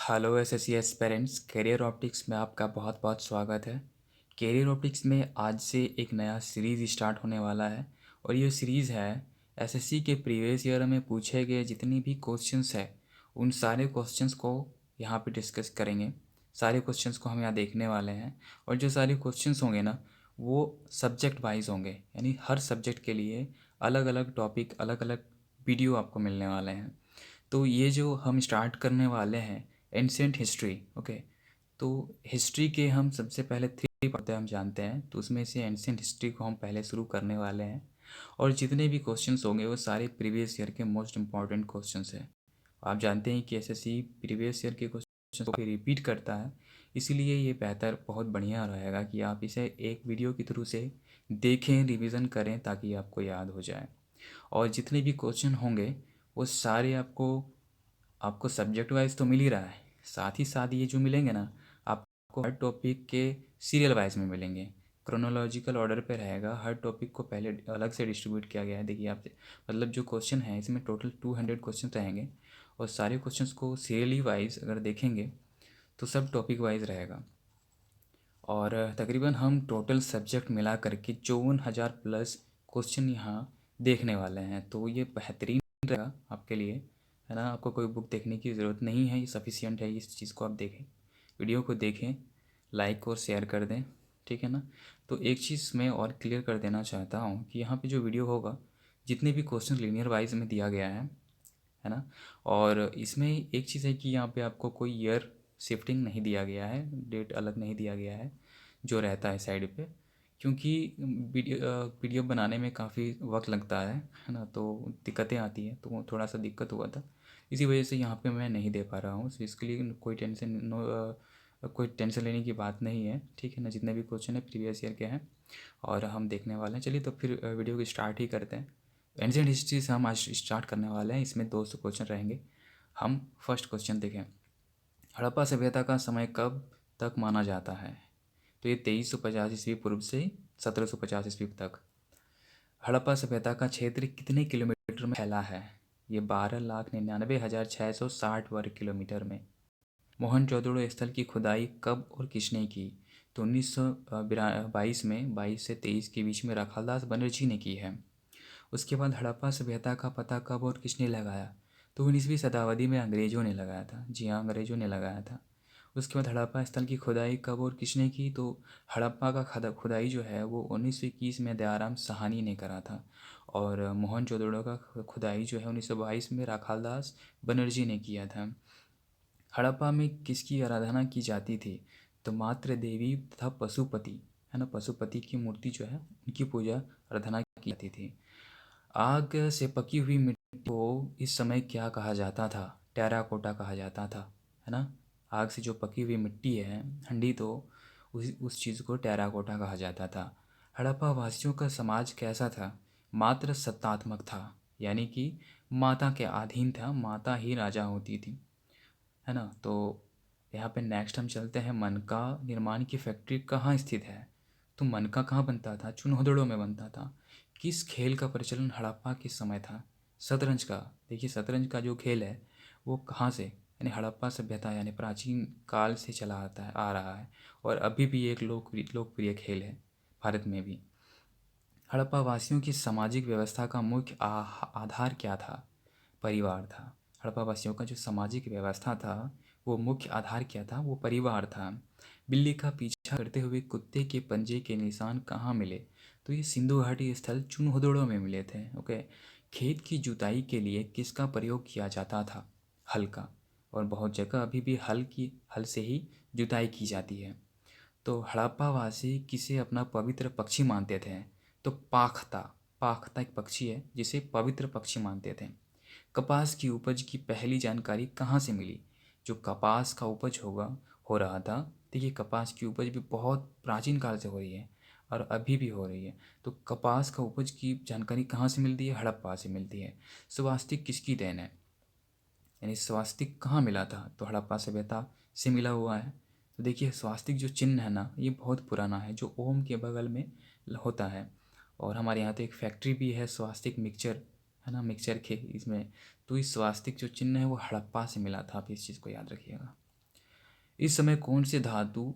Hello SSC aspirants, career optics में आपका बहुत बहुत स्वागत है। कैरियर ऑप्टिक्स में आज से एक नया सीरीज़ स्टार्ट होने वाला है और ये सीरीज़ है एसएससी के प्रीवियस ईयर में पूछे गए जितनी भी क्वेश्चंस है उन सारे क्वेश्चंस को यहाँ पे डिस्कस करेंगे। सारे क्वेश्चंस को हम यहाँ देखने वाले हैं और जो सारे क्वेश्चंस होंगे ना वो सब्जेक्ट वाइज होंगे, यानी हर सब्जेक्ट के लिए अलग अलग टॉपिक, अलग अलग वीडियो आपको मिलने वाले हैं। तो ये जो हम स्टार्ट करने वाले हैं एंशिएंट हिस्ट्री, ओके। तो हिस्ट्री के हम सबसे पहले 3 पार्ट हम जानते हैं, तो उसमें से एंशिएंट हिस्ट्री को हम पहले शुरू करने वाले हैं और जितने भी क्वेश्चंस होंगे वो सारे प्रीवियस ईयर के मोस्ट इंपॉर्टेंट क्वेश्चंस हैं। आप जानते हैं कि एसएससी प्रीवियस ईयर के क्वेश्चन को रिपीट करता है, इसीलिए ये बेहतर बहुत बढ़िया रहेगा कि आप इसे एक वीडियो के थ्रू से देखें, रिवीजन करें ताकि आपको याद हो जाए। और जितने भी क्वेश्चन होंगे वो सारे आपको आपको सब्जेक्ट वाइज तो मिल ही रहा है, साथ ही साथ ये जो मिलेंगे ना आपको हर टॉपिक के सीरियल वाइज में मिलेंगे। क्रोनोलॉजिकल ऑर्डर पे रहेगा, हर टॉपिक को पहले अलग से डिस्ट्रीब्यूट किया गया है। देखिए आप, मतलब जो क्वेश्चन है इसमें टोटल 200 क्वेश्चन रहेंगे और सारे क्वेश्चंस को सीरियली वाइज अगर देखेंगे तो सब टॉपिक वाइज रहेगा। और तकरीबन हम टोटल सब्जेक्ट मिला करके 54,000 प्लस क्वेश्चन यहाँ देखने वाले हैं। तो ये बेहतरीन रहेगा आपके लिए, है ना। आपको कोई बुक देखने की ज़रूरत नहीं है, ये सफिशियंट है। इस चीज़ को आप देखें, वीडियो को देखें, लाइक और शेयर कर दें, ठीक है ना। तो एक चीज़ मैं और क्लियर कर देना चाहता हूँ कि यहाँ पे जो वीडियो होगा जितने भी क्वेश्चन लीनियर वाइज में दिया गया है ना। और इसमें एक चीज़ है कि यहाँ पे आपको कोई ईयर शिफ्टिंग नहीं दिया गया है, डेट अलग नहीं दिया गया है जो रहता है साइड पे, क्योंकि वीडियो बनाने में काफ़ी वक्त लगता है ना। तो दिक्कतें आती हैं, तो वो थोड़ा सा दिक्कत हुआ था, इसी वजह से यहाँ पे मैं नहीं दे पा रहा हूँ। तो इसके लिए कोई टेंशन लेने की बात नहीं है, ठीक है ना। जितने भी क्वेश्चन है प्रीवियस ईयर के हैं और हम देखने वाले हैं। चलिए तो फिर वीडियो को स्टार्ट ही करते हैं। एंशिएंट हिस्ट्री से हम आज स्टार्ट करने वाले हैं, इसमें 200 क्वेश्चन रहेंगे। हम फर्स्ट क्वेश्चन देखें, हड़प्पा सभ्यता का समय कब तक माना जाता है। तो ये 2350 ईस्वी पूर्व से 1750 ईस्वी तक। हड़प्पा सभ्यता का क्षेत्र कितने किलोमीटर में फैला है। ये 12,99,660 वर्ग किलोमीटर में। मोहनजोदड़ो स्थल की खुदाई कब और किसने की। तो 1922 में, 22 से 23 के बीच में राखालदास बनर्जी ने की है। उसके बाद हड़प्पा सभ्यता का पता कब और किसने लगाया। तो 19वीं शताब्दी में अंग्रेज़ों ने लगाया था। जी हाँ, अंग्रेज़ों ने लगाया था। उसके बाद हड़प्पा स्थल की खुदाई कब और किसने की। तो हड़प्पा का खुदाई जो है वो 1921 में दयाराम साहनी ने करा था और मोहनजोदड़ो का खुदाई जो है 1922 में राखालदास बनर्जी ने किया था। हड़प्पा में किसकी आराधना की जाती थी। तो मातृ देवी तथा पशुपति, है ना, पशुपति की मूर्ति जो है उनकी पूजा आराधना की जाती थी। आग से पकी हुई मिट्टी को इस समय क्या कहा जाता था। टेराकोटा कहा जाता था, है ना। आग से जो पकी हुई मिट्टी है ठंडी, तो उस चीज़ को टेराकोटा कहा जाता था। हड़प्पा वासियों का समाज कैसा था। मात्र सत्तात्मक था, यानी कि माता के अधीन था, माता ही राजा होती थी, है ना। तो यहाँ पे नेक्स्ट हम चलते हैं, मनका निर्माण की फैक्ट्री कहाँ स्थित है। तो मनका कहाँ बनता था, चुनहोदड़ो में बनता था। किस खेल का प्रचलन हड़प्पा के समय था। शतरंज का। देखिए शतरंज का जो खेल है वो कहाँ से, यानी हड़प्पा सभ्यता यानी प्राचीन काल से चला आता है, आ रहा है और अभी भी एक लोकप्रिय खेल है भारत में भी। हड़प्पा वासियों की सामाजिक व्यवस्था का मुख्य आधार क्या था। परिवार था। हड़प्पा वासियों का जो सामाजिक व्यवस्था था वो मुख्य आधार क्या था, वो परिवार था। बिल्ली का पीछा करते हुए कुत्ते के पंजे के निशान कहाँ मिले। तो ये सिंधु घाटी स्थल चुनहोदड़ो में मिले थे, ओके। खेत की जुताई के लिए किसका प्रयोग किया जाता था। हल का। और बहुत जगह अभी भी हल से ही जुताई की जाती है। तो हड़प्पा वासी किसे अपना पवित्र पक्षी मानते थे। तो पाखता। पाखता एक पक्षी है जिसे पवित्र पक्षी मानते थे। कपास की उपज की पहली जानकारी कहाँ से मिली। जो कपास का उपज हो रहा था, देखिए कपास की उपज भी बहुत प्राचीन काल से हो रही है और अभी भी हो रही है। तो कपास का उपज की जानकारी कहाँ से मिलती है, हड़प्पा से मिलती है। स्वास्तिक किसकी देन है, यानी स्वास्तिक कहाँ मिला था। तो हड़प्पा सभ्यता से मिला हुआ है। तो देखिए स्वास्तिक जो चिन्ह है ना ये बहुत पुराना है, जो ओम के बगल में होता है। और हमारे यहाँ तो एक फैक्ट्री भी है स्वास्तिक मिक्सचर, है ना, मिक्सचर के इसमें। तो इस स्वास्तिक जो चिन्ह है वो हड़प्पा से मिला था, आप इस चीज़ को याद रखिएगा। इस समय कौन से धातु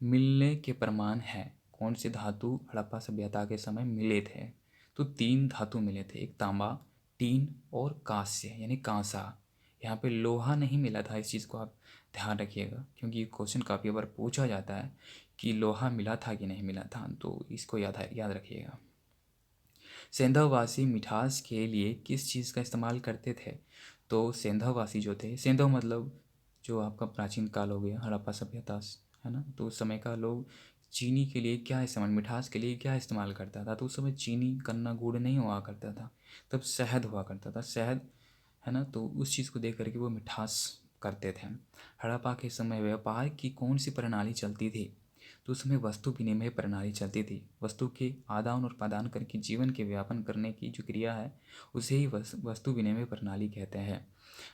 मिलने के प्रमाण है? कौन से धातु हड़प्पा सभ्यता के समय मिले थे? तो 3 धातु मिले थे, एक तांबा, टीन और कांस्य यानी कांसा। यहाँ पे लोहा नहीं मिला था, इस चीज़ को आप ध्यान रखिएगा, क्योंकि ये क्वेश्चन काफ़ी बार पूछा जाता है कि लोहा मिला था कि नहीं मिला था, तो इसको याद रखिएगा। सेंधववासी मिठास के लिए किस चीज़ का इस्तेमाल करते थे? तो सेंधववासी जो थे, सेंधव मतलब जो आपका प्राचीन काल हो गया, हड़प्पा सभ्यता, है ना, तो उस समय का लोग चीनी के लिए क्या इस्तेमाल, मिठास के लिए क्या इस्तेमाल करता था? तो उस समय चीनी, गन्ना, गुड़ नहीं हुआ करता था, तब शहद हुआ करता था, शहद, है ना, तो उस चीज़ को देख करके वो मिठास करते थे। हड़प्पा के समय व्यापार की कौन सी प्रणाली चलती थी? तो उस समय वस्तु विनिमय प्रणाली चलती थी। वस्तु के आदान और प्रदान करके जीवन के व्यापन करने की जो क्रिया है उसे ही वस्तु विनिमय प्रणाली कहते हैं।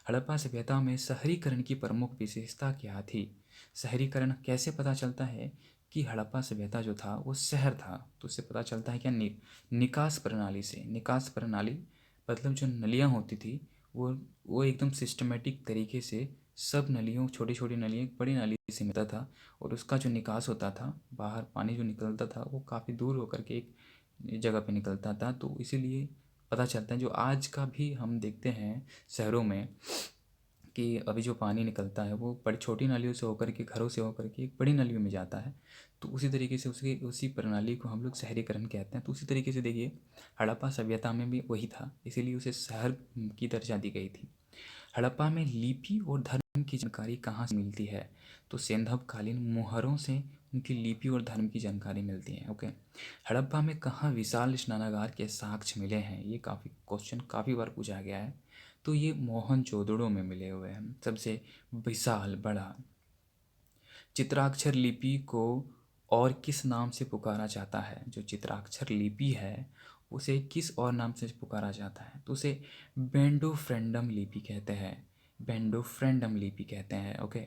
हड़प्पा सभ्यता में शहरीकरण की प्रमुख विशेषता क्या थी? शहरीकरण कैसे पता चलता है कि हड़प्पा सभ्यता जो था वो शहर था? तो उससे पता चलता है क्या, निकास प्रणाली से। निकास प्रणाली मतलब जो नलियाँ होती थी वो एकदम सिस्टमेटिक तरीके से सब नलियों, छोटी छोटी नलियाँ एक बड़ी नाली से मिलता था, और उसका जो निकास होता था, बाहर पानी जो निकलता था वो काफ़ी दूर होकर के एक जगह पे निकलता था। तो इसीलिए पता चलता है, जो आज का भी हम देखते हैं शहरों में, कि अभी जो पानी निकलता है वो बड़ी छोटी नालियों से होकर के, घरों से होकर के एक बड़ी नालियों में जाता है। तो उसी तरीके से उसी प्रणाली को हम लोग शहरीकरण कहते हैं। तो उसी तरीके से देखिए, हड़प्पा सभ्यता में भी वही था, इसीलिए उसे शहर की दर्जा दी गई थी। हड़प्पा में लिपि और धर्म की जानकारी कहाँ से मिलती है? तो सेंधव-कालीन मुहरों से उनकी लिपि और धर्म की जानकारी मिलती है। ओके, हड़प्पा में कहाँ विशाल स्नानागार के साक्ष्य मिले हैं? ये काफ़ी क्वेश्चन काफ़ी बार पूछा गया है। तो ये मोहनजोदड़ो में मिले हुए हैं, सबसे विशाल बड़ा। चित्राक्षर लिपि को और किस नाम से पुकारा जाता है? जो चित्राक्षर लिपि है उसे किस और नाम से पुकारा जाता है? तो उसे बेंडोफ्रेंडम लिपि कहते हैं, बेंडोफ्रेंडम लिपि कहते हैं। ओके,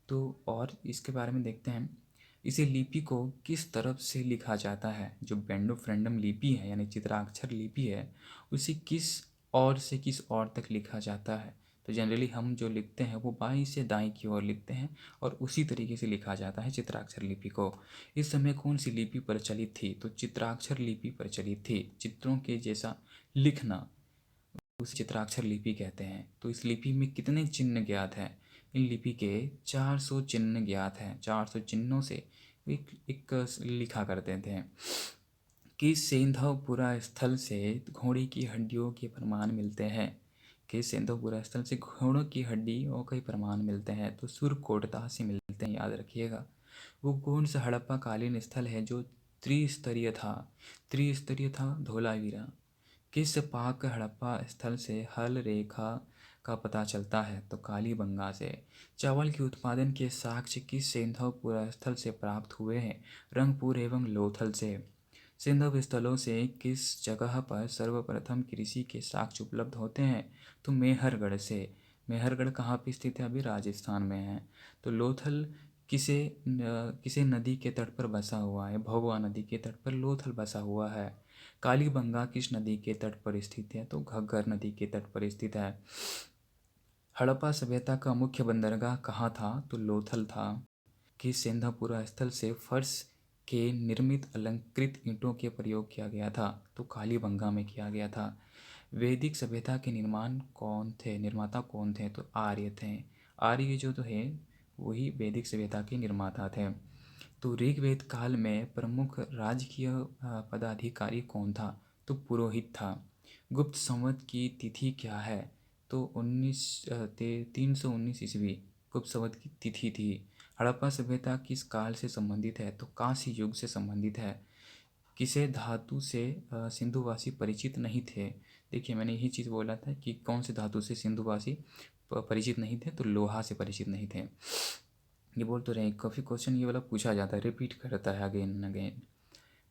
तो और इसके बारे में देखते हैं, इसे लिपि को किस तरफ से लिखा जाता है? जो बेंडोफ्रेंडम लिपि है यानी चित्राक्षर लिपि है, उसे किस और से किस और तक लिखा जाता है? तो जनरली हम जो लिखते हैं वो बाईं से दाईं की ओर लिखते हैं, और उसी तरीके से लिखा जाता है चित्राक्षर लिपि को। इस समय कौन सी लिपि प्रचलित थी? तो चित्राक्षर लिपि प्रचलित थी। चित्रों के जैसा लिखना उसे चित्राक्षर लिपि कहते हैं। तो इस लिपि में कितने चिन्ह ज्ञात हैं? इन लिपि के 400 चिन्ह ज्ञात हैं। 400 चिन्हों से एक लिखा करते थे कि सेंधवपुरा स्थल से घोड़े की हड्डियों के प्रमाण मिलते हैं। कि सेंधवपुरा स्थल से घोड़ों की हड्डियों के प्रमाण मिलते हैं। तो सुरकोटता से मिलते हैं, याद रखिएगा। वो कौन सा हड़प्पा कालीन स्थल है जो त्रिस्तरीय था? त्रिस्तरीय था धोलावीरा। किस पाक हड़प्पा स्थल से हल रेखा का पता चलता है? तो कालीबंगा से। चावल के उत्पादन के साक्ष्य किस सेंधवपुरा स्थल से प्राप्त हुए हैं? रंगपुर एवं लोथल से। सिंधव स्थलों से किस जगह पर सर्वप्रथम कृषि के साक्ष्य उपलब्ध होते हैं? तो मेहरगढ़ से। मेहरगढ़ कहाँ पे स्थित है? अभी राजस्थान में है। तो लोथल किसे नदी के तट पर बसा हुआ है? भभुआ नदी के तट पर लोथल बसा हुआ है। कालीबंगा किस नदी के तट पर स्थित है? तो घग्गर नदी के तट पर स्थित है। हड़प्पा सभ्यता का मुख्य बंदरगाह कहाँ था? तो लोथल था। कि सेंधापुरा स्थल से फर्श के निर्मित अलंकृत ईंटों के प्रयोग किया गया था? तो कालीबंगा में किया गया था। वैदिक सभ्यता के निर्माता कौन थे? तो आर्य थे। आर्य जो तो है वही वैदिक सभ्यता के निर्माता थे। तो ऋग्वेद काल में प्रमुख राजकीय पदाधिकारी कौन था? तो पुरोहित था। गुप्त संवत की तिथि क्या है? तो 319 ईस्वी गुप्त संवत की तिथि थी। हड़प्पा सभ्यता किस काल से संबंधित है? तो कांस्य युग से संबंधित है। किसे धातु से सिंधुवासी परिचित नहीं थे? देखिए, मैंने यही चीज़ बोला था कि कौन से धातु से सिंधुवासी परिचित नहीं थे, तो लोहा से परिचित नहीं थे। ये बोल तो रहे, काफ़ी क्वेश्चन ये वाला पूछा जाता है, रिपीट करता है अगेन एंड अगेन।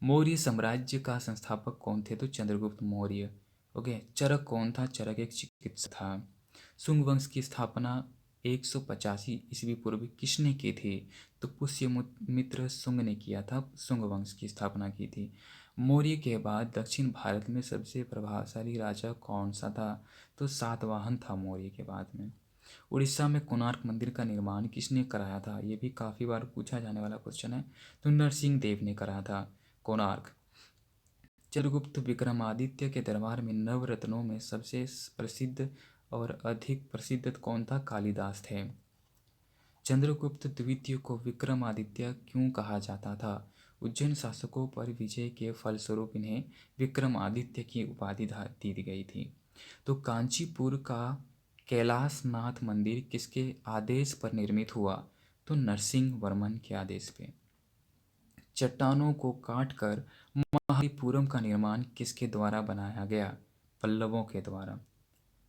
मौर्य साम्राज्य का संस्थापक कौन थे? तो चंद्रगुप्त मौर्य। ओके, चरक कौन था? चरक एक चिकित्सक था। शुंग वंश की स्थापना 185 ईस्वी पूर्व किसने की थी? तो पुष्यमित्र शुंग ने किया था, शुंग वंश की स्थापना की थी। मौर्य के बाद दक्षिण भारत में सबसे प्रभावशाली राजा कौन सा था? तो सातवाहन था मौर्य के बाद में। उड़ीसा में कोणार्क मंदिर का निर्माण किसने कराया था? ये भी काफ़ी बार पूछा जाने वाला क्वेश्चन है। तो नरसिंह देव ने कराया था कोणार्क। चंद्रगुप्त विक्रमादित्य के दरबार में नवरत्नों में सबसे प्रसिद्ध और अधिक प्रसिद्ध कौन था? कालिदास थे। चंद्रगुप्त द्वितीय को विक्रमादित्य क्यों कहा जाता था? उज्जैन शासकों पर विजय के फलस्वरूप इन्हें विक्रमादित्य की उपाधि दी गई थी। तो कांचीपुर का कैलाशनाथ मंदिर किसके आदेश पर निर्मित हुआ? तो नरसिंह वर्मन के आदेश पे। चट्टानों को काटकर महाबलीपुरम का निर्माण किसके द्वारा बनाया गया? पल्लवों के द्वारा।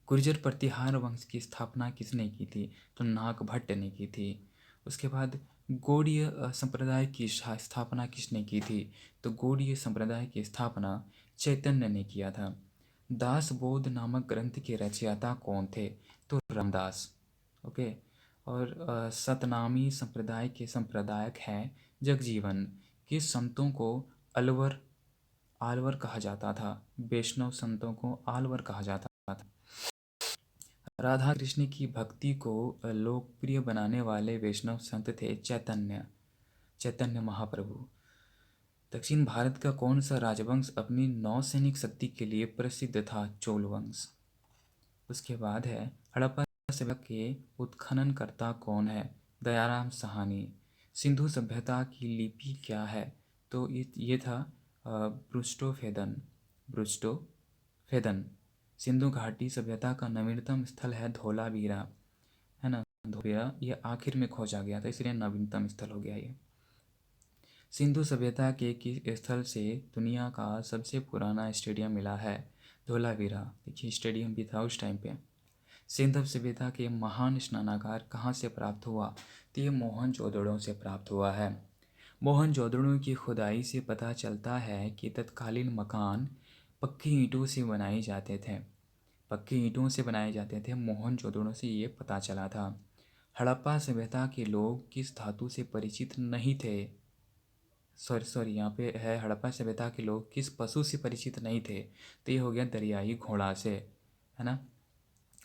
गुर्जर प्रतिहार वंश की स्थापना किसने की थी? तो नागभट्ट ने की थी। उसके बाद गौड़ीय संप्रदाय की स्थापना किसने की थी? तो गौड़ीय संप्रदाय की स्थापना चैतन्य ने किया था। दासबोध नामक ग्रंथ के रचयिता कौन थे? तो रामदास। ओके। और सतनामी संप्रदाय के संप्रदायक हैं जगजीवन। किस संतों को अलवर आलवर कहा जाता था? वैष्णव संतों को आलवर कहा जाता था। राधा कृष्ण की भक्ति को लोकप्रिय बनाने वाले वैष्णव संत थे चैतन्य महाप्रभु। दक्षिण भारत का कौन सा राजवंश अपनी नौसैनिक शक्ति के लिए प्रसिद्ध था? चोल वंश। उसके बाद है हड़प्पा सभ्यता के उत्खननकर्ता कौन है? दयाराम साहनी। सिंधु सभ्यता की लिपि क्या है? तो ये था ब्रुस्टोफेदन। सिंधु घाटी सभ्यता का नवीनतम स्थल है धोलावीरा, है ना। धोलावीरा ये आखिर में खोजा गया था, इसलिए नवीनतम स्थल हो गया ये। सिंधु सभ्यता के किस स्थल से दुनिया का सबसे पुराना स्टेडियम मिला है? धोलावीरा। देखिए स्टेडियम भी था उस टाइम पे। सिंधु सभ्यता के महान स्नानागार कहाँ से प्राप्त हुआ? तो ये मोहनजोदड़ो से प्राप्त हुआ है। मोहनजोदड़ो की खुदाई से पता चलता है कि तत्कालीन मकान पक्की ईंटों से बनाए जाते थे। मोहनजोदड़ो से ये पता चला था। हड़प्पा सभ्यता के लोग किस धातु से परिचित नहीं थे? सॉरी यहाँ पे है हड़प्पा सभ्यता के लोग किस पशु से परिचित नहीं थे? तो ये हो गया दरियाई घोड़ा से, है ना।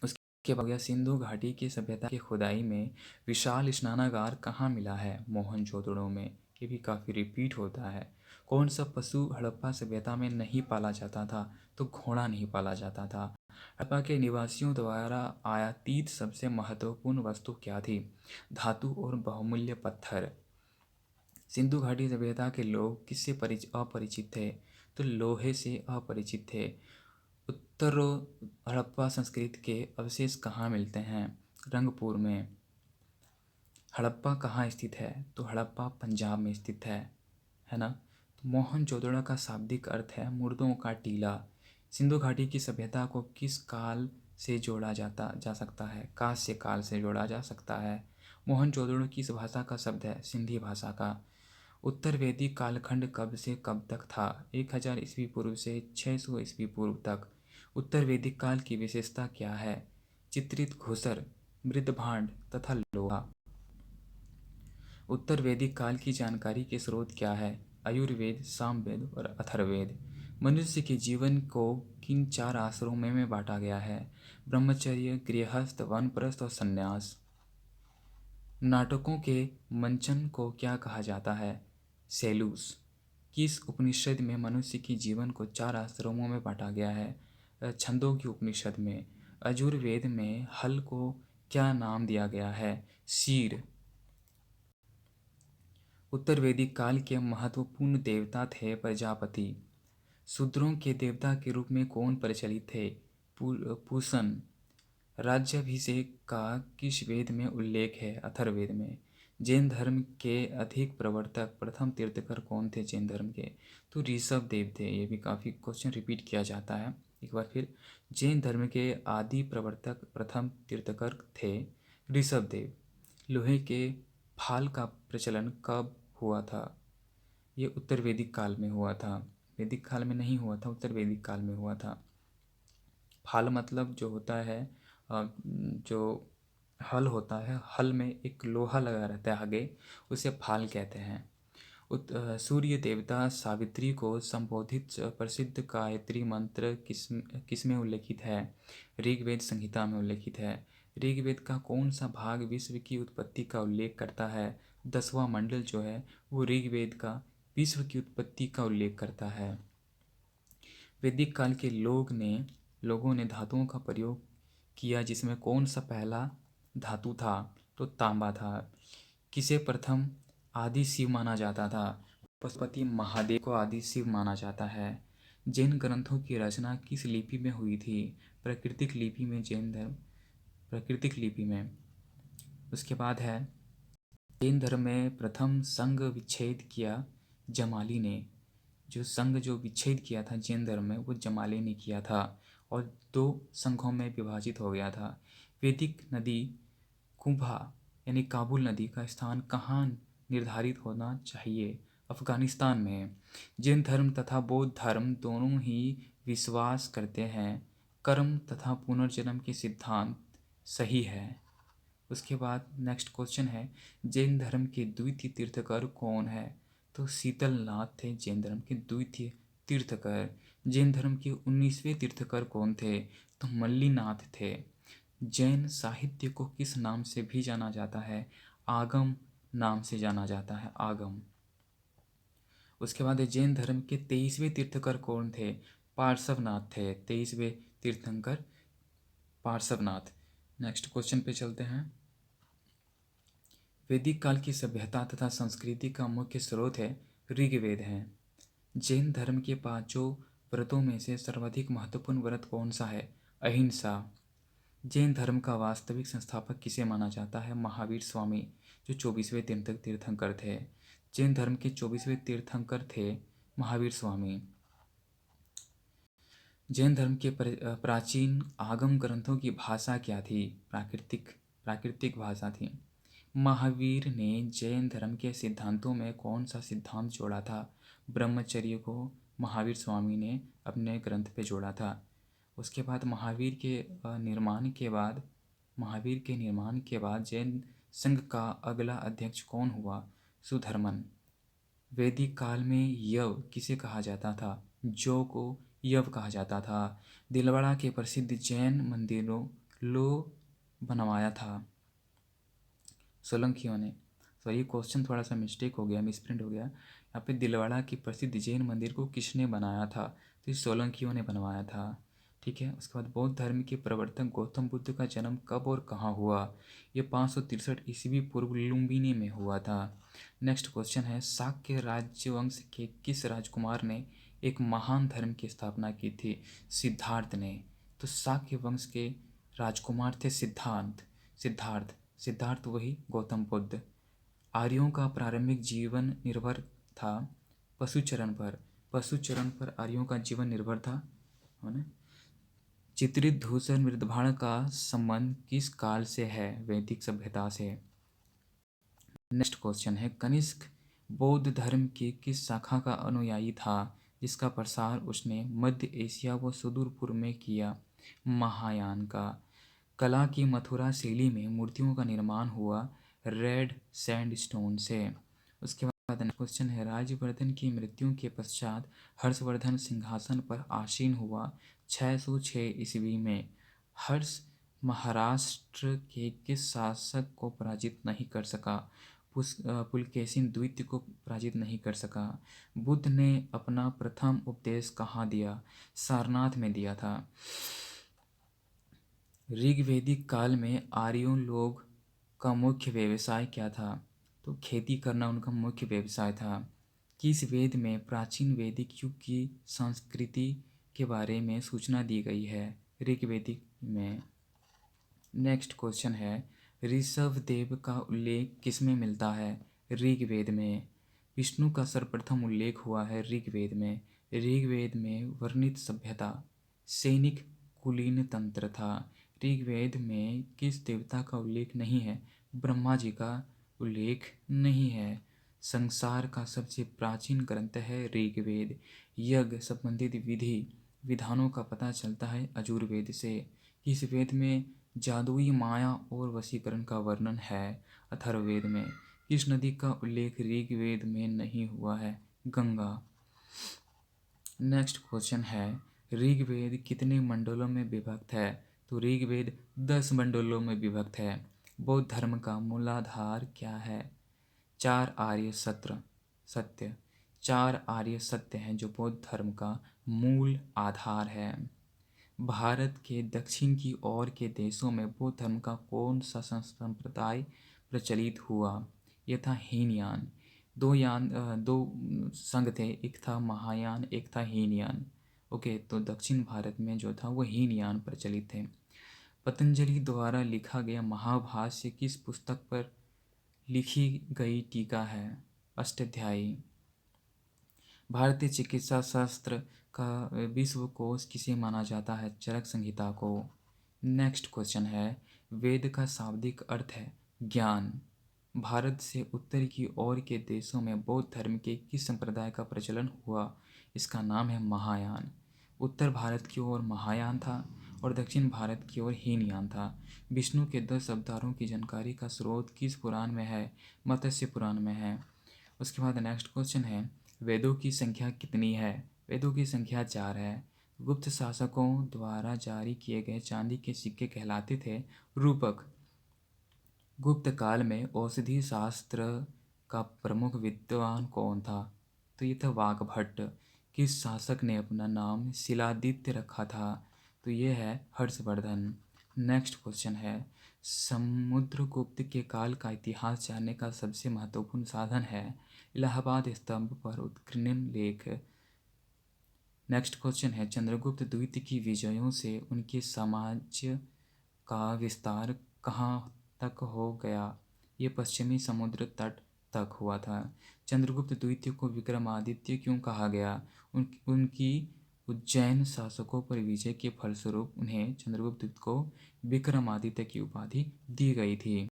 उसके बाद हो गया सिंधु घाटी की सभ्यता की खुदाई में विशाल स्नानागार कहाँ मिला है? मोहनजोदड़ो में। ये भी काफ़ी रिपीट होता है। कौन सा पशु हड़प्पा सभ्यता में नहीं पाला जाता था? तो घोड़ा नहीं पाला जाता था। हड़प्पा के निवासियों द्वारा आयातित सबसे महत्वपूर्ण वस्तु क्या थी? धातु और बहुमूल्य पत्थर। सिंधु घाटी सभ्यता के लोग किससे अपरिचित थे? तो लोहे से अपरिचित थे। उत्तर हड़प्पा संस्कृति के अवशेष कहाँ मिलते हैं? रंगपुर में। हड़प्पा कहाँ स्थित है? तो हड़प्पा पंजाब में स्थित है ना। तो मोहनजोदड़ो का शाब्दिक अर्थ है मुर्दों का टीला। सिंधु घाटी की सभ्यता को किस काल से जोड़ा जा सकता है? कांस्य काल से जोड़ा जा सकता है। मोहनजोदड़ो किस भाषा का शब्द है? सिंधी भाषा का। उत्तर वैदिक कालखंड कब से कब तक था? 1000 ईस्वी पूर्व से 600 ईस्वी पूर्व तक। उत्तर वैदिक काल की विशेषता क्या है? चित्रित घुसर, मृदभांड तथा लोहा। उत्तर वैदिक काल की जानकारी के स्रोत क्या है? आयुर्वेद, सामवेद और अथर्ववेद। मनुष्य के जीवन को किन 4 आश्रमों में बांटा गया है? ब्रह्मचर्य, गृहस्थ, वानप्रस्थ और संन्यास। नाटकों के मंचन को क्या कहा जाता है? सेलूस। किस उपनिषद में मनुष्य के जीवन को 4 आश्रमों में बांटा गया है? छंदों की उपनिषद में। यजुर्वेद में हल को क्या नाम दिया गया है? शीर। उत्तर वैदिक काल के महत्वपूर्ण देवता थे प्रजापति। शूद्रों के देवता के रूप में कौन प्रचलित थे? पूषण। राज्याभिषेक का किस वेद में उल्लेख है? अथर्ववेद में। जैन धर्म के अधिक प्रवर्तक प्रथम तीर्थकर कौन थे जैन धर्म के? तो ऋषभ देव थे। ये भी काफ़ी क्वेश्चन रिपीट किया जाता है एक बार फिर। जैन धर्म के आदि प्रवर्तक प्रथम तीर्थकर थे ऋषभ देव। लोहे के फाल का प्रचलन कब हुआ था? ये उत्तर वैदिक काल में हुआ था। वैदिक काल में नहीं हुआ था, उत्तर वैदिक काल में हुआ था। फाल मतलब जो होता है जो हल होता है, हल में एक लोहा लगा रहता है आगे, उसे फाल कहते हैं। सूर्य देवता सावित्री को संबोधित प्रसिद्ध गायत्री मंत्र किस में उल्लेखित है? ऋग्वेद संहिता में उल्लेखित है। ऋग्वेद का कौन सा भाग विश्व की उत्पत्ति का उल्लेख करता है? 10वां मंडल जो है वो ऋग्वेद का विश्व की उत्पत्ति का उल्लेख करता है। वैदिक काल के लोगों ने धातुओं का प्रयोग किया, जिसमें कौन सा पहला धातु था? तो तांबा था। किसे प्रथम आदि शिव माना जाता था? पशुपति महादेव को आदि शिव माना जाता है। जैन ग्रंथों की रचना किस लिपि में हुई थी? प्राकृतिक लिपि में। जैन धर्म प्राकृतिक लिपि में। उसके बाद है जैन धर्म में प्रथम संघ विच्छेद किया जमाली ने। जो विच्छेद किया था जैन धर्म में वो जमाली ने किया था और 2 संघों में विभाजित हो गया था। वैदिक नदी कुंभा यानी काबुल नदी का स्थान कहाँ निर्धारित होना चाहिए? अफगानिस्तान में। जैन धर्म तथा बौद्ध धर्म दोनों ही विश्वास करते हैं कर्म तथा पुनर्जन्म के सिद्धांत सही है। उसके बाद नेक्स्ट क्वेश्चन है जैन धर्म के द्वितीय तीर्थकर कौन है? तो शीतलनाथ थे जैन धर्म के द्वितीय तीर्थकर। जैन धर्म के 19वें तीर्थकर कौन थे? तो मल्लीनाथ थे। जैन साहित्य को किस नाम से भी जाना जाता है? आगम नाम से जाना जाता है, आगम। उसके बाद जैन धर्म के 23वें तीर्थकर कौन थे? पार्श्वनाथ थे 23वें तीर्थंकर पार्श्वनाथ। नेक्स्ट क्वेश्चन पे चलते हैं। वैदिक काल की सभ्यता तथा संस्कृति का मुख्य स्रोत है ऋग्वेद है। जैन धर्म के 5 व्रतों में से सर्वाधिक महत्वपूर्ण व्रत कौन सा है? अहिंसा। जैन धर्म का वास्तविक संस्थापक किसे माना जाता है? महावीर स्वामी, जो 24वें तीर्थंकर थे। जैन धर्म के 24वें तीर्थंकर थे महावीर स्वामी। जैन धर्म के प्राचीन आगम ग्रंथों की भाषा क्या थी? प्राकृतिक भाषा थी। महावीर ने जैन धर्म के सिद्धांतों में कौन सा सिद्धांत जोड़ा था? ब्रह्मचर्य को महावीर स्वामी ने अपने ग्रंथ पे जोड़ा था। उसके बाद महावीर के निर्माण के बाद जैन संघ का अगला अध्यक्ष कौन हुआ? सुधर्मन। वैदिक काल में यव किसे कहा जाता था? जौ को यव कहा जाता था। दिलवाड़ा के प्रसिद्ध जैन मंदिरों लो बनवाया था सोलंकियों ने। तो ये क्वेश्चन थोड़ा सा मिस्टेक हो गया, मिसप्रिंट हो गया। यहाँ पे दिलवाड़ा की प्रसिद्ध जैन मंदिर को किसने बनाया था? तो सोलंकियों ने बनवाया था। ठीक है। उसके बाद बौद्ध धर्म के प्रवर्तक गौतम बुद्ध का जन्म कब और कहाँ हुआ? ये 563 ईस्वी पूर्व लुम्बिनी में हुआ था। नेक्स्ट क्वेश्चन है शाक्य राजवंश के किस राजकुमार ने एक महान धर्म की स्थापना की थी? सिद्धार्थ ने। तो शाक्य वंश के राजकुमार थे सिद्धार्थ वही गौतम बुद्ध। आर्यों का प्रारंभिक जीवन निर्भर था पशुचरण पर आर्यों का जीवन निर्भर था। चित्रित धूसर मृदभाण का संबंध किस काल से है? वैदिक सभ्यता से। नेक्स्ट क्वेश्चन है कनिष्क बौद्ध धर्म की किस शाखा का अनुयायी था जिसका प्रसार उसने मध्य एशिया व सुदूर पूर्व में किया? महायान का। कला की मथुरा शैली में मूर्तियों का निर्माण हुआ रेड सैंडस्टोन से। उसके बाद क्वेश्चन है राज्यवर्धन की मृत्यु के पश्चात हर्षवर्धन सिंहासन पर आसीन हुआ 606 ईस्वी में। हर्ष महाराष्ट्र के किस शासक को पराजित नहीं कर सका? पुलकेशिन द्वितीय को पराजित नहीं कर सका। बुद्ध ने अपना प्रथम उपदेश कहाँ दिया? सारनाथ में दिया था। ऋग्वैदिक काल में आर्यों लोग का मुख्य व्यवसाय क्या था? तो खेती करना उनका मुख्य व्यवसाय था। किस वेद में प्राचीन वैदिक युग की संस्कृति के बारे में सूचना दी गई है? ऋग्वैदिक में। नेक्स्ट क्वेश्चन है ऋषभदेव का उल्लेख किसमें मिलता है? ऋग्वेद में। विष्णु का सर्वप्रथम उल्लेख हुआ है ऋग्वेद में। ऋग्वेद में वर्णित सभ्यता सैनिक कुलीन तंत्र था। ऋग्वेद में किस देवता का उल्लेख नहीं है? ब्रह्मा जी का उल्लेख नहीं है। संसार का सबसे प्राचीन ग्रंथ है ऋग्वेद। यज्ञ संबंधित विधानों का पता चलता है यजुर्वेद से। इस वेद में जादुई माया और वशीकरण का वर्णन है अथर्ववेद में। इस नदी का उल्लेख ऋग्वेद में नहीं हुआ है? गंगा। नेक्स्ट क्वेश्चन है ऋग्वेद कितने मंडलों में विभक्त है? तो ऋग्वेद 10 मंडलों में विभक्त है। बौद्ध धर्म का मूलाधार क्या है? चार आर्य सत्य। चार आर्य सत्य हैं जो बौद्ध धर्म का मूल आधार है। भारत के दक्षिण की ओर के देशों में बौद्ध धर्म का कौन सा संप्रदाय प्रचलित हुआ? यह था हीनयान। दो संघ थे, एक था महायान, एक था हीनयान। ओके, तो दक्षिण भारत में जो था वो हीनयान प्रचलित थे। पतंजलि द्वारा लिखा गया महाभाष्य किस पुस्तक पर लिखी गई टीका है? अष्टाध्यायी। भारतीय चिकित्सा शास्त्र का विश्वकोश किसे माना जाता है? चरक संहिता को। नेक्स्ट क्वेश्चन है, वेद का शाब्दिक अर्थ है ज्ञान। भारत से उत्तर की ओर के देशों में बौद्ध धर्म के किस संप्रदाय का प्रचलन हुआ? इसका नाम है महायान। उत्तर भारत की ओर महायान था और दक्षिण भारत की ओर हीनयान था। विष्णु के 10 अवतारों की जानकारी का स्रोत किस पुराण में है? मत्स्य पुराण में है। उसके बाद नेक्स्ट क्वेश्चन है, वेदों की संख्या कितनी है? वेदों की संख्या 4 है। गुप्त शासकों द्वारा जारी किए गए चांदी के सिक्के कहलाते थे रूपक। गुप्त काल में औषधि शास्त्र का प्रमुख विद्वान कौन था? तो ये था वाग्भट्ट। किस शासक ने अपना नाम शिलादित्य रखा था? तो ये है हर्षवर्धन। नेक्स्ट क्वेश्चन है, समुद्रगुप्त के काल का इतिहास जानने का सबसे महत्वपूर्ण साधन है इलाहाबाद स्तंभ पर उत्कीर्ण लेख। नेक्स्ट क्वेश्चन है, चंद्रगुप्त द्वितीय की विजयों से उनके साम्राज्य का विस्तार कहाँ तक हो गया? ये पश्चिमी समुद्र तट तक हुआ था। चंद्रगुप्त द्वितीय को विक्रमादित्य क्यों कहा गया? उनकी उज्जैन शासकों पर विजय के फलस्वरूप उन्हें चंद्रगुप्त को विक्रमादित्य की उपाधि दी गई थी।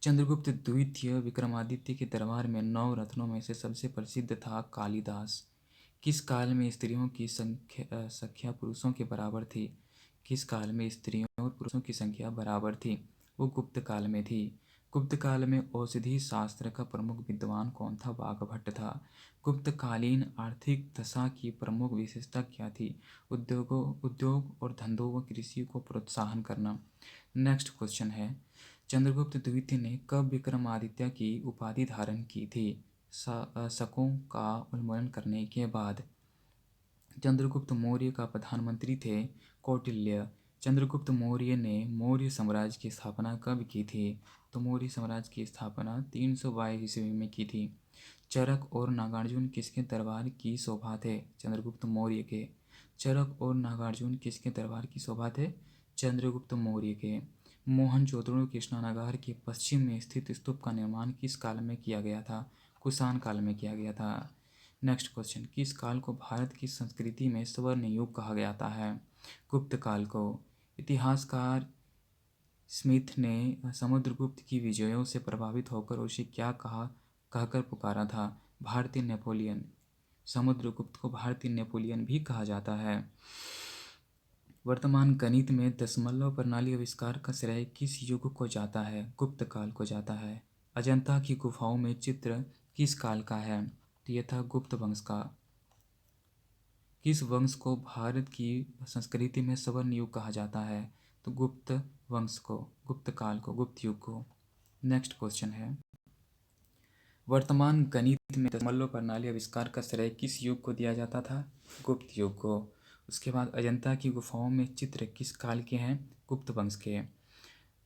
चंद्रगुप्त द्वितीय विक्रमादित्य के दरबार में 9 रत्नों में से सबसे प्रसिद्ध था कालिदास। किस काल में स्त्रियों की संख्या पुरुषों के बराबर थी? किस काल में स्त्रियों और पुरुषों की संख्या बराबर थी? वो गुप्त काल में थी। गुप्त काल में औषधि शास्त्र का प्रमुख विद्वान कौन था? वाग्भट्ट था। गुप्तकालीन आर्थिक दशा की प्रमुख विशेषता क्या थी? उद्योग और धंधों व कृषि को प्रोत्साहन करना। नेक्स्ट क्वेश्चन है, चंद्रगुप्त द्वितीय ने कब विक्रमादित्य की उपाधि धारण की थी? शकों का उन्मूलन करने के बाद। चंद्रगुप्त मौर्य का प्रधानमंत्री थे कौटिल्य। चंद्रगुप्त मौर्य ने मौर्य साम्राज्य की स्थापना कब की थी? तो मौर्य साम्राज्य की स्थापना 322 ईस्वी में की थी। चरक और नागार्जुन किसके दरबार की शोभा थे? चंद्रगुप्त मौर्य के। चरक और नागार्जुन किसके दरबार की शोभा थे? चंद्रगुप्त मौर्य के। मोहनजोदड़ो के स्नानागार के पश्चिम में स्थित स्तूप का निर्माण किस काल में किया गया था? कुषाण काल में किया गया था। नेक्स्ट क्वेश्चन, किस काल को भारत की संस्कृति में स्वर्ण युग कहा जाता है? गुप्त काल को। इतिहासकार स्मिथ ने समुद्रगुप्त की विजयों से प्रभावित होकर उसे क्या कहकर पुकारा था? भारतीय नेपोलियन। समुद्रगुप्त को भारतीय नेपोलियन भी कहा जाता है। वर्तमान गणित में दशमलव प्रणाली आविष्कार का श्रेय किस युग को जाता है? गुप्त काल को जाता है। अजंता की गुफाओं में चित्र किस काल का है? तो यह था गुप्त वंश का। किस वंश को भारत की संस्कृति में स्वर्ण युग कहा जाता है? तो गुप्त वंश को, गुप्त काल को, गुप्त युग को। नेक्स्ट क्वेश्चन है, वर्तमान गणित में दशमलव प्रणाली आविष्कार का श्रेय किस युग को दिया जाता था? गुप्त युग को। उसके बाद अजंता की गुफाओं में चित्र किस काल के हैं? गुप्त वंश के।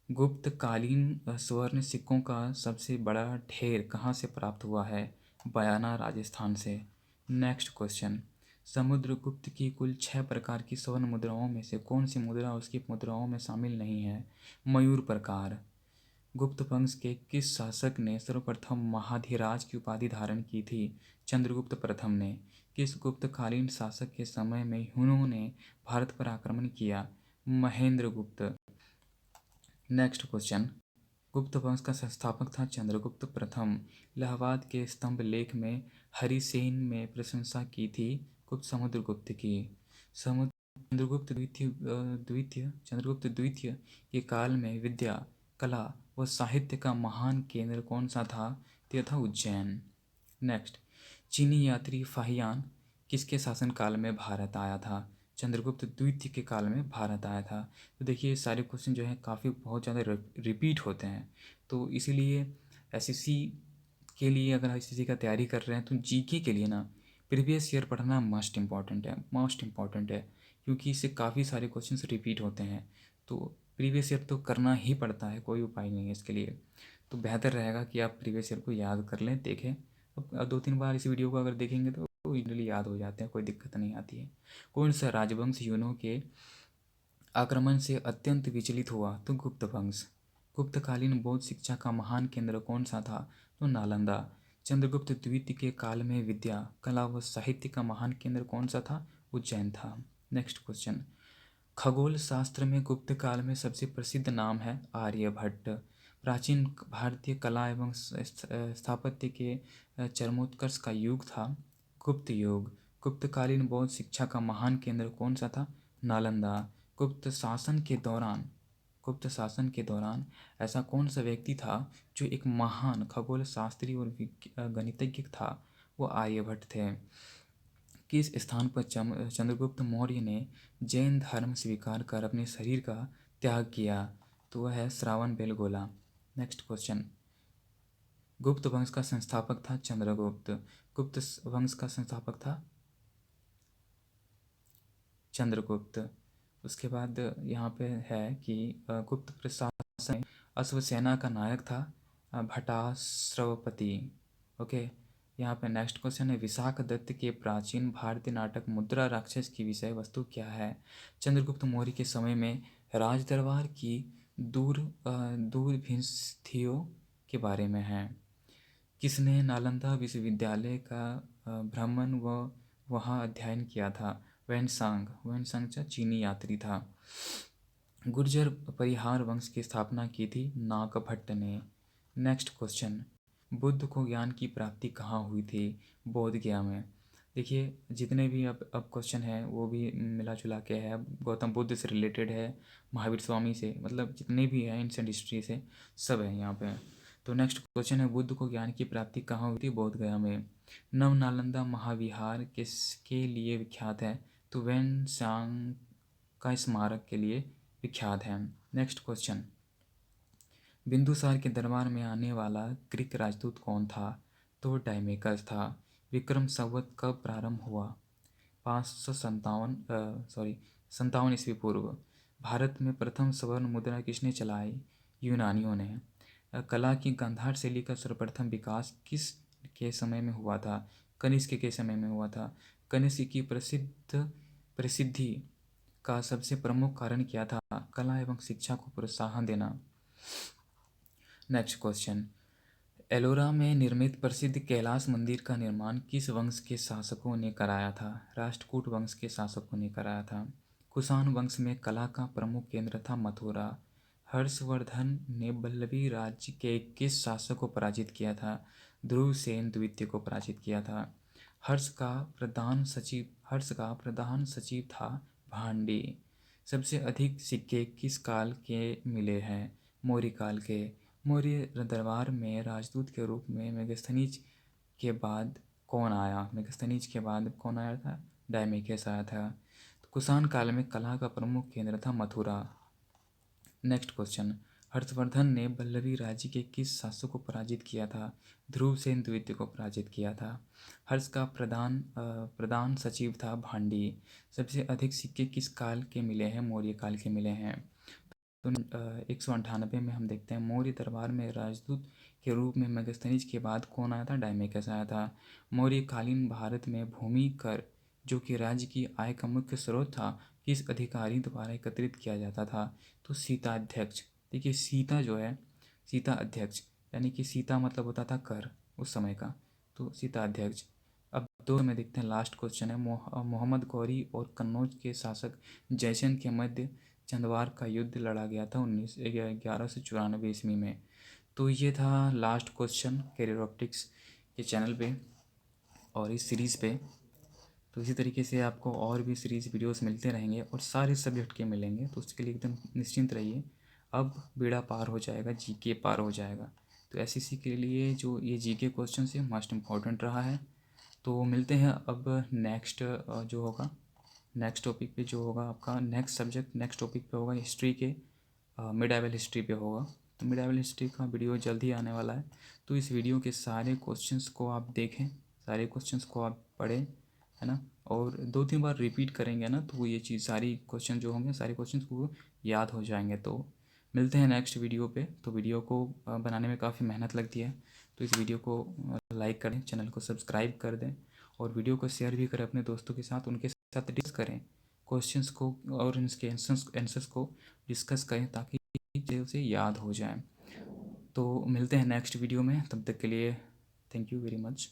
गुप्तकालीन स्वर्ण सिक्कों का सबसे बड़ा ढेर कहाँ से प्राप्त हुआ है? बयाना, राजस्थान से। नेक्स्ट क्वेश्चन, समुद्रगुप्त की कुल 6 प्रकार की स्वर्ण मुद्राओं में से कौन सी मुद्रा उसकी मुद्राओं में शामिल नहीं है? मयूर प्रकार। गुप्त वंश के किस शासक ने सर्वप्रथम महाधिराज की उपाधि धारण की थी? चंद्रगुप्त प्रथम ने। किस गुप्तकालीन शासक के समय में हुनों ने भारत पर आक्रमण किया? महेंद्रगुप्त। नेक्स्ट क्वेश्चन, गुप्त वंश का संस्थापक था चंद्रगुप्त प्रथम। इलाहाबाद के स्तंभ लेख में हरिसेन में प्रशंसा की थी गुप्त समुद्रगुप्त की। चंद्रगुप्त द्वितीय के काल में विद्या, कला व साहित्य का महान केंद्र कौन सा था? यह था उज्जैन। नेक्स्ट, चीनी यात्री फाहियान किसके शासनकाल में भारत आया था? चंद्रगुप्त द्वितीय के काल में भारत आया था। तो देखिए ये सारे क्वेश्चन जो हैं काफ़ी बहुत ज़्यादा रिपीट होते हैं। तो इसीलिए एसएससी के लिए अगर एसएससी का तैयारी कर रहे हैं तो जीके के लिए ना प्रीवियस ईयर पढ़ना मोस्ट इम्पॉर्टेंट है, क्योंकि इससे काफ़ी सारे क्वेश्चंस रिपीट होते हैं। तो प्रीवियस ईयर तो करना ही पड़ता है, कोई उपाय नहीं है इसके लिए। तो बेहतर रहेगा कि आप प्रीवियस ईयर को याद कर लें, देखें। अब 2-3 बार इस वीडियो को अगर देखेंगे तो इजीली याद हो जाते हैं, कोई दिक्कत नहीं आती है। कौन सा राजवंश यूनों के आक्रमण से अत्यंत विचलित हुआ? तो गुप्त वंश। गुप्तकालीन बौद्ध शिक्षा का महान केंद्र कौन सा था? तो नालंदा। चंद्रगुप्त द्वितीय के काल में विद्या, कला व साहित्य का महान केंद्र कौन सा था? उज्जैन था। नेक्स्ट क्वेश्चन, खगोल शास्त्र में गुप्त काल में सबसे प्रसिद्ध नाम है आर्यभट्ट। प्राचीन भारतीय कला एवं स्थापत्य के चरमोत्कर्ष का युग था गुप्त युग। गुप्तकालीन बौद्ध शिक्षा का महान केंद्र कौन सा था? नालंदा। गुप्त शासन के दौरान गुप्त शासन के दौरान ऐसा कौन सा व्यक्ति था जो एक महान खगोल शास्त्री और गणितज्ञ था? वो आर्यभट्ट थे। किस स्थान पर चंद्रगुप्त मौर्य ने जैन धर्म स्वीकार कर अपने शरीर का त्याग किया? तो वह है श्रावण बेलगोला। नेक्स्ट क्वेश्चन, गुप्त वंश का संस्थापक था चंद्रगुप्त। गुप्त वंश का संस्थापक था चंद्रगुप्त। उसके बाद यहाँ पे है कि गुप्त प्रशासन में अश्वसेना का नायक था भटाश्रवपति। ओके, यहाँ पे नेक्स्ट क्वेश्चन है, विशाख दत्त के प्राचीन भारतीय नाटक मुद्रा राक्षस की विषय वस्तु क्या है? चंद्रगुप्त मौर्य के समय में राज दरबार की दूरभिसंधियों के बारे में है। किसने नालंदा विश्वविद्यालय का भ्रमण व वहाँ अध्ययन किया था? वैनसांग चीनी यात्री था। गुर्जर परिहार वंश की स्थापना की थी नागभट्ट ने। नेक्स्ट क्वेश्चन, बुद्ध को ज्ञान की प्राप्ति कहाँ हुई थी? बोध गया में। देखिए जितने भी अब क्वेश्चन है वो भी मिला जुला के है, गौतम बुद्ध से रिलेटेड है, महावीर स्वामी से, मतलब जितने भी हैं एंशिएंट हिस्ट्री से सब है यहाँ पे। तो नेक्स्ट क्वेश्चन है, बुद्ध को ज्ञान की प्राप्ति कहाँ हुई थी? बोध गया में। नव नालंदा महाविहार किसके लिए विख्यात है? तो वैनसांग का स्मारक के लिए विख्यात है। नेक्स्ट क्वेश्चन, बिंदुसार के दरबार में आने वाला ग्रीक राजदूत कौन था? तो डायमेकस था। विक्रम संवत कब प्रारंभ हुआ? 557 ईस्वी पूर्व। भारत में प्रथम स्वर्ण मुद्रा किसने चलाई? यूनानियों ने। कला की गांधार शैली का सर्वप्रथम विकास किस के समय में हुआ था? कनिष्क के समय में हुआ था। कनिष्क की प्रसिद्धि का सबसे प्रमुख कारण क्या था? कला एवं शिक्षा को प्रोत्साहन देना। नेक्स्ट क्वेश्चन, एलोरा में निर्मित प्रसिद्ध कैलाश मंदिर का निर्माण किस वंश के शासकों ने कराया था? राष्ट्रकूट वंश के शासकों ने कराया था। कुषाण वंश में कला का प्रमुख केंद्र था मथुरा। हर्षवर्धन ने पल्लवी राज्य के किस शासक को पराजित किया था? ध्रुवसेन द्वितीय को पराजित किया था। हर्ष का प्रधान सचिव था भांडी। सबसे अधिक सिक्के किस काल के मिले हैं? मौर्य काल के। मौर्य दरबार में राजदूत के रूप में मेगस्थनीज के बाद कौन आया था? डायमेकस आया था। तो कुषाण काल में कला का प्रमुख केंद्र था मथुरा। नेक्स्ट क्वेश्चन, हर्षवर्धन ने पल्लवी राज्य के किस शासक को पराजित किया था? ध्रुवसेन द्वितीय को पराजित किया था। हर्ष का प्रधान सचिव था भांडी। सबसे अधिक सिक्के किस काल के मिले हैं? मौर्य काल के मिले हैं। तो 198 में हम देखते हैं, मौर्य दरबार में राजदूत के रूप में मेगस्थनीज के बाद कौन आया था? डायमेकस आया था। मौर्यकालीन भारत में भूमि कर, जो कि राज्य की आय का मुख्य स्रोत था, किस अधिकारी द्वारा एकत्रित किया जाता था? तो सीता अध्यक्ष। देखिए सीता जो है, सीता अध्यक्ष यानी कि सीता मतलब होता था कर उस समय का, तो सीता अध्यक्ष। अब दो में देखते हैं, लास्ट क्वेश्चन है, मोहम्मद गौरी और कन्नौज के शासक जयचंद के मध्य चंदवार का युद्ध लड़ा गया था 1194 ईस्वी में। तो ये था लास्ट क्वेश्चन कैरियर ऑप्टिक्स के चैनल पे और इस सीरीज़ पे। तो इसी तरीके से आपको और भी सीरीज़ वीडियोस मिलते रहेंगे और सारे सब्जेक्ट के मिलेंगे, तो उसके लिए एकदम निश्चिंत रहिए। अब बेड़ा पार हो जाएगा, जीके पार हो जाएगा। तो एसएससी के लिए जो ये जीके क्वेश्चन है मस्ट इम्पॉर्टेंट रहा है। तो मिलते हैं अब नेक्स्ट जो होगा नेक्स्ट टॉपिक पे जो होगा आपका नेक्स्ट सब्जेक्ट नेक्स्ट टॉपिक पे होगा हिस्ट्री के, मिडाइवल हिस्ट्री पे होगा। तो मिडाइवल हिस्ट्री का वीडियो जल्द ही आने वाला है। तो इस वीडियो के सारे क्वेश्चंस को आप देखें, सारे क्वेश्चंस को आप पढ़ें, है ना, और 2-3 बार रिपीट करेंगे ना तो ये चीज़ सारी क्वेश्चन जो होंगे सारे क्वेश्चंस को याद हो जाएंगे। तो मिलते हैं नेक्स्ट वीडियो पे। तो वीडियो को बनाने में काफ़ी मेहनत लगती है, तो इस वीडियो को लाइक करें, चैनल को सब्सक्राइब कर दें और वीडियो को शेयर भी करें अपने दोस्तों के साथ, उनके साथ डिस्कस करें क्वेश्चंस को और इसके आंसर्स को डिस्कस करें ताकि चीज़ें उसे याद हो जाएं। तो मिलते हैं नेक्स्ट वीडियो में, तब तक के लिए थैंक यू वेरी मच।